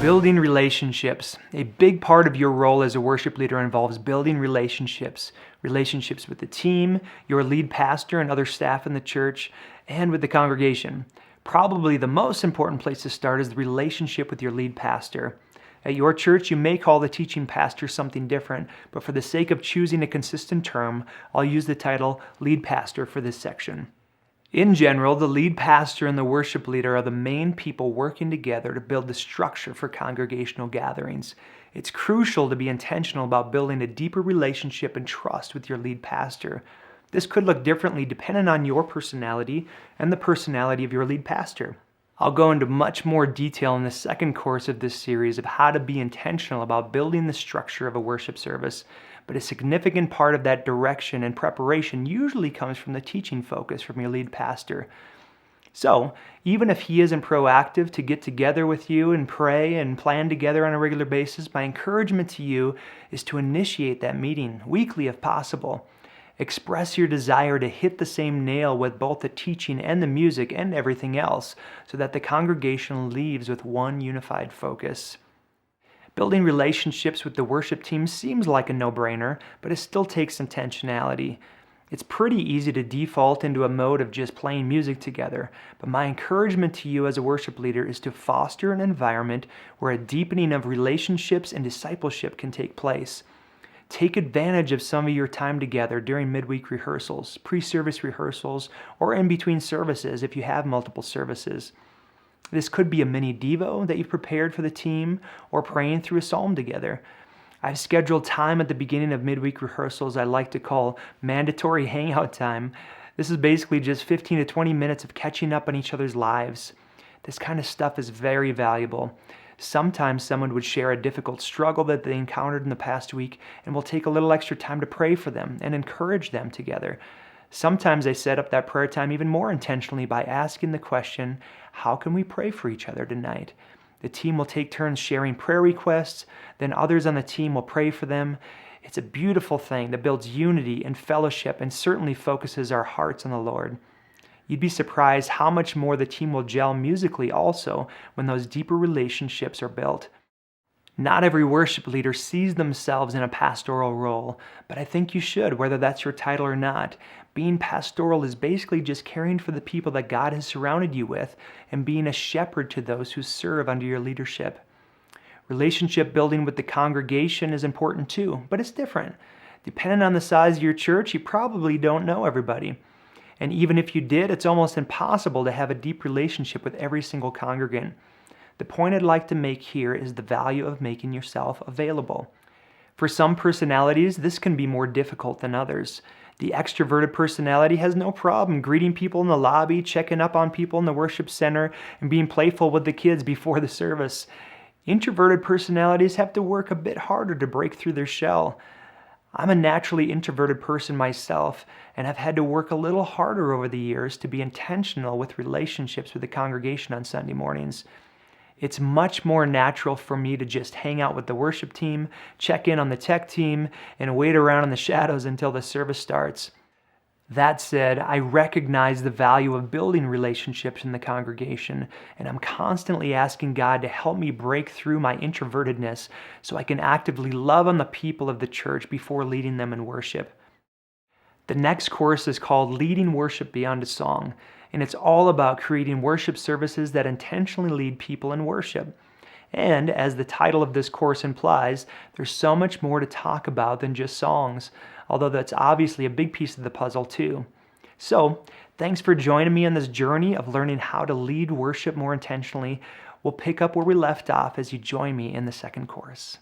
Building relationships. A big part of your role as a worship leader involves building relationships. Relationships with the team, your lead pastor and other staff in the church, and with the congregation. Probably the most important place to start is the relationship with your lead pastor. At your church, you may call the teaching pastor something different, but for the sake of choosing a consistent term, I'll use the title lead pastor for this section. In general, the lead pastor and the worship leader are the main people working together to build the structure for congregational gatherings. It's crucial to be intentional about building a deeper relationship and trust with your lead pastor. This could look differently depending on your personality and the personality of your lead pastor. I'll go into much more detail in the second course of this series of how to be intentional about building the structure of a worship service, but a significant part of that direction and preparation usually comes from the teaching focus from your lead pastor. So, even if he isn't proactive to get together with you and pray and plan together on a regular basis, my encouragement to you is to initiate that meeting weekly if possible. Express your desire to hit the same nail with both the teaching and the music and everything else so that the congregation leaves with one unified focus. Building relationships with the worship team seems like a no-brainer, but it still takes intentionality. It's pretty easy to default into a mode of just playing music together, but my encouragement to you as a worship leader is to foster an environment where a deepening of relationships and discipleship can take place. Take advantage of some of your time together during midweek rehearsals, pre-service rehearsals, or in between services if you have multiple services. This could be a mini devo that you've prepared for the team or praying through a psalm together. I've scheduled time at the beginning of midweek rehearsals I like to call mandatory hangout time. This is basically just 15 to 20 minutes of catching up on each other's lives. This kind of stuff is very valuable. Sometimes someone would share a difficult struggle that they encountered in the past week, and we'll take a little extra time to pray for them and encourage them together. Sometimes I set up that prayer time even more intentionally by asking the question, how can we pray for each other tonight? The team will take turns sharing prayer requests, then others on the team will pray for them. It's a beautiful thing that builds unity and fellowship and certainly focuses our hearts on the Lord. You'd be surprised how much more the team will gel musically also when those deeper relationships are built. Not every worship leader sees themselves in a pastoral role, but I think you should, whether that's your title or not. Being pastoral is basically just caring for the people that God has surrounded you with and being a shepherd to those who serve under your leadership. Relationship building with the congregation is important too, but it's different. Depending on the size of your church, you probably don't know everybody. And even if you did, it's almost impossible to have a deep relationship with every single congregant. The point I'd like to make here is the value of making yourself available. For some personalities, this can be more difficult than others. The extroverted personality has no problem greeting people in the lobby, checking up on people in the worship center, and being playful with the kids before the service. Introverted personalities have to work a bit harder to break through their shell. I'm a naturally introverted person myself, and have had to work a little harder over the years to be intentional with relationships with the congregation on Sunday mornings. It's much more natural for me to just hang out with the worship team, check in on the tech team, and wait around in the shadows until the service starts. That said, I recognize the value of building relationships in the congregation, and I'm constantly asking God to help me break through my introvertedness so I can actively love on the people of the church before leading them in worship. The next course is called Leading Worship Beyond a Song, and it's all about creating worship services that intentionally lead people in worship. And as the title of this course implies, there's so much more to talk about than just songs, although that's obviously a big piece of the puzzle too. So, thanks for joining me on this journey of learning how to lead worship more intentionally. We'll pick up where we left off as you join me in the second course.